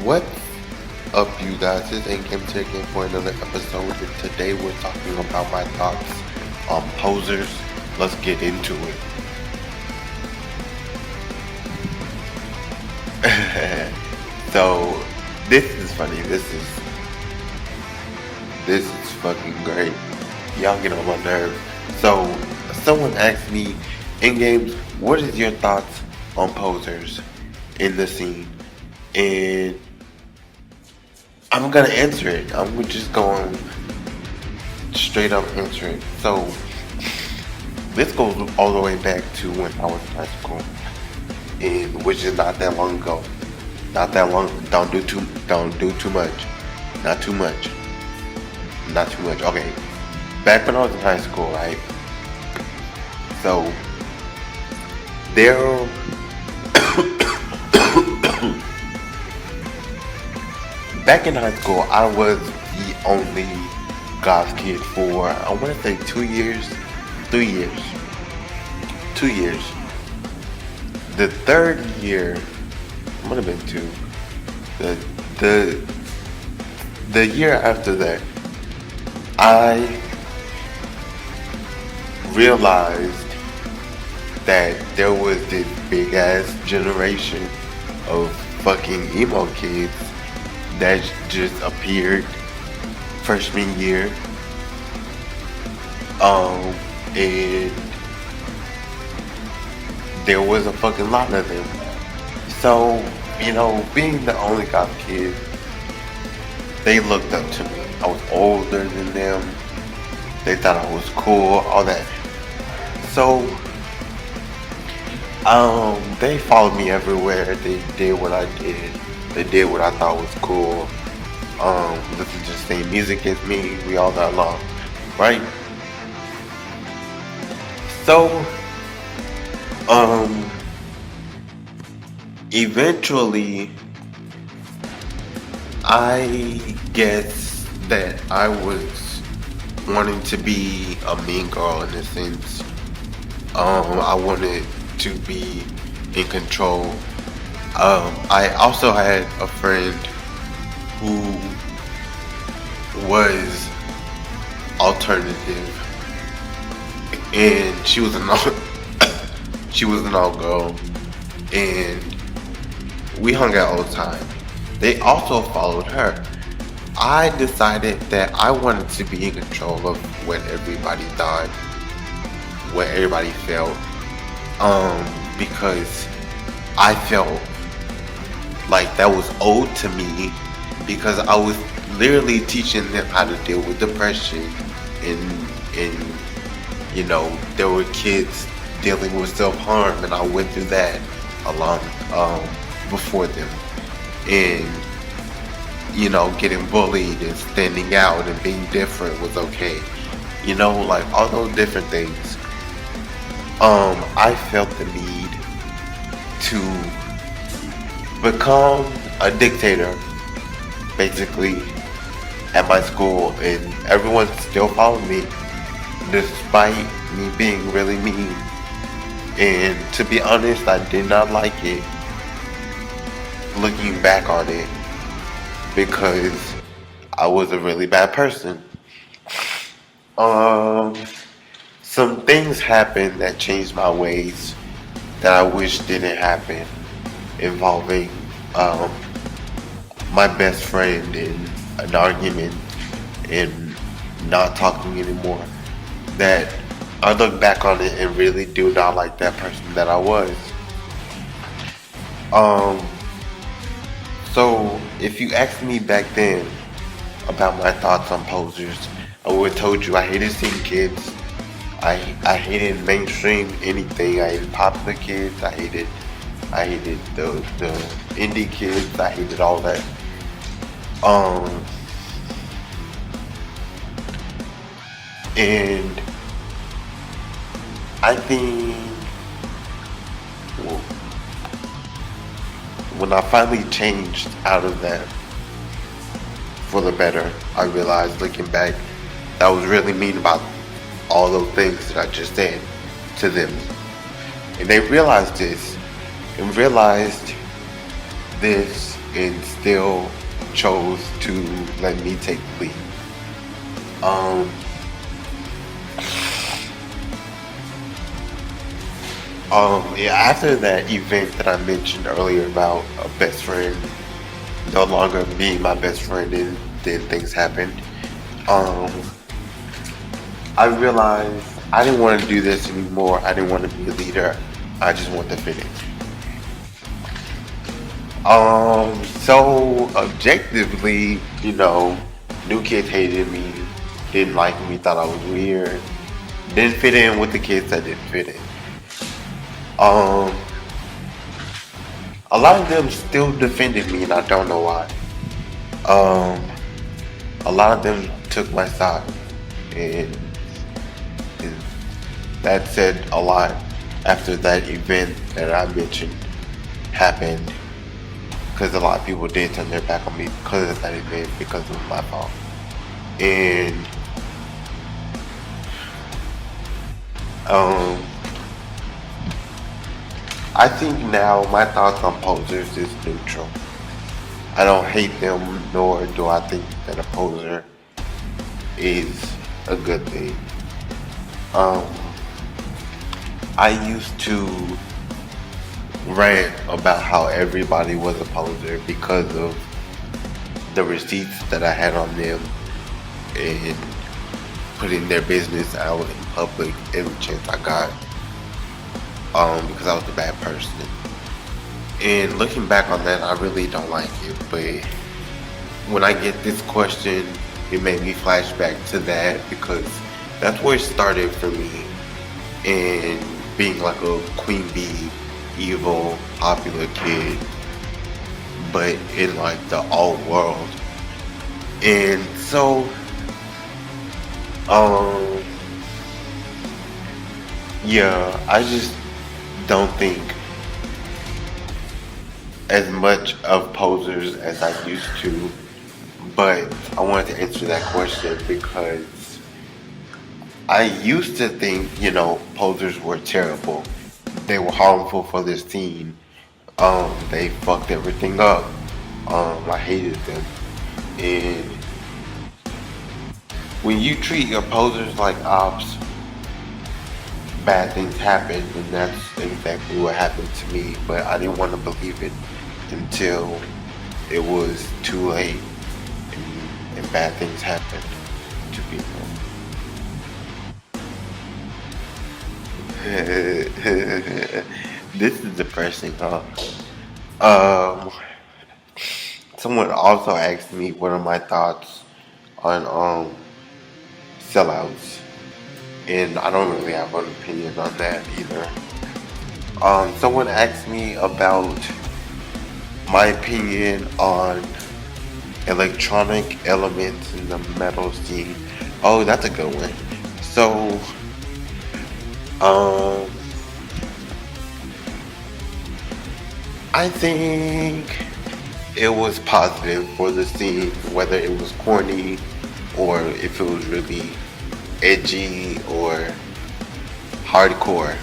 What's up, you guys? This ain't Game to Game for another episode. And today we're talking about my thoughts on posers. Let's get into it. So, this is funny. This is fucking great. Y'all get on my nerves. So, someone asked me in games, what is your thoughts on posers in the scene? And I'm gonna answer it. I'm just going straight up answer it. So this goes all the way back to when I was in high school, and which is not that long ago. Not that long. Don't do too much. Not too much. Not too much. Okay. Back when I was in high school, right? So there back in high school, I was the only goth kid for, I want to say 2 years, 3 years, 2 years. The third year, it might have been 2. The year after that, I realized that there was this big ass generation of fucking emo kids that just appeared freshman year, and there was a fucking lot of them. So, being the only goth kid, they looked up to me. I was older than them. They thought I was cool, all that. So, they followed me everywhere. They did what I did. They did what I thought was cool. Listened to the same music as me. We all got along, right? So, eventually, I guess that I was wanting to be a mean girl in a sense. I wanted to be in control. I also had a friend who was alternative, and she was an all girl, and we hung out all the time. They also followed her. I decided that I wanted to be in control of what everybody thought, what everybody felt, because I felt like that was owed to me, because I was literally teaching them how to deal with depression, and there were kids dealing with self-harm, and I went through that along before them, and getting bullied and standing out and being different was okay, like all those different things. I felt the need to become a dictator, basically, at my school, and everyone still followed me despite me being really mean. And to be honest, I did not like it, looking back on it, because I was a really bad person. Some things happened that changed my ways that I wish didn't happen, involving my best friend in an argument and not talking anymore. That I look back on it and really do not like that person that I was. So if you asked me back then about my thoughts on posers, I would have told you I hated seeing kids. I hated mainstream anything. I hated popular kids. I hated the indie kids. I hated all that. And I think when I finally changed out of that for the better, I realized, looking back, that I was really mean about all those things that I just said to them. And they realized this, and realized this and still chose to let me take the lead. Um, yeah, after that event that I mentioned earlier about a best friend no longer being my best friend, and then things happened. Um, I realized I didn't want to do this anymore. I didn't want to be a leader. I just want to fit in. So objectively, new kids hated me, didn't like me, thought I was weird, didn't fit in with the kids that didn't fit in. Um, a lot of them still defended me, and I don't know why. Um, a lot of them took my side, and, and that said a lot after that event that I mentioned happened, because a lot of people did turn their back on me because of that event, because it was my fault. And I think now my thoughts on posers is neutral. I don't hate them, nor do I think that a poser is a good thing. I used to rant about how everybody was a poser because of the receipts that I had on them and putting their business out in public every chance I got, because I was a bad person. And looking back on that, I really don't like it. But when I get this question, it made me flash back to that, because that's where it started for me. And being like a queen bee, evil, popular kid, but in like the alt world. And so, yeah, I just don't think as much of posers as I used to. But I wanted to answer that question because I used to think, posers were terrible. They were harmful for this scene. They fucked everything up. I hated them. And when you treat your posers like ops, bad things happen, and that's exactly what happened to me. But I didn't want to believe it until it was too late, and bad things happened to people. This is depressing, huh? Um, Someone also asked me what are my thoughts on sellouts, and I don't really have an opinion on that either. Someone asked me about my opinion on electronic elements in the metal scene. Oh, that's a good one. So, I think it was positive for the scene, whether it was corny or if it was really edgy or hardcore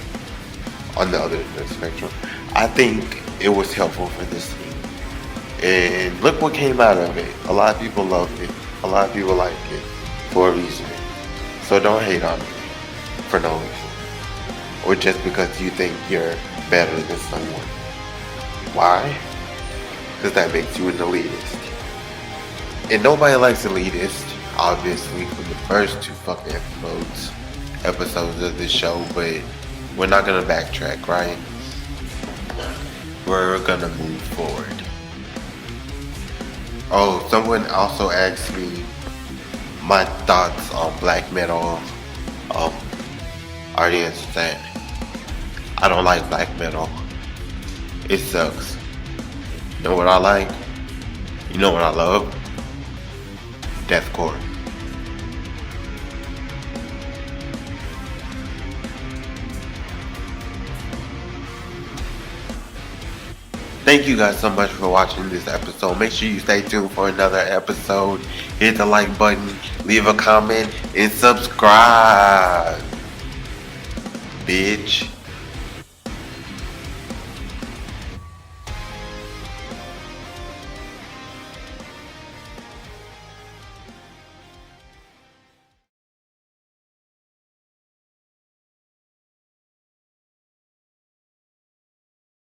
on the other end of the spectrum. I think it was helpful for the scene. And look what came out of it. A lot of people loved it. A lot of people liked it for a reason. So don't hate on me for no reason. Or just because you think you're better than someone. Why? Because that makes you an elitist. And nobody likes elitist, obviously, from the first two fucking episodes of this show, but we're not gonna backtrack, right? We're gonna move forward. Oh, someone also asked me my thoughts on black metal. I already answered that. I don't like black metal. It sucks. You know what I like? You know what I love? Deathcore. Thank you guys so much for watching this episode. Make sure you stay tuned for another episode. Hit the like button, leave a comment, and subscribe. Bitch.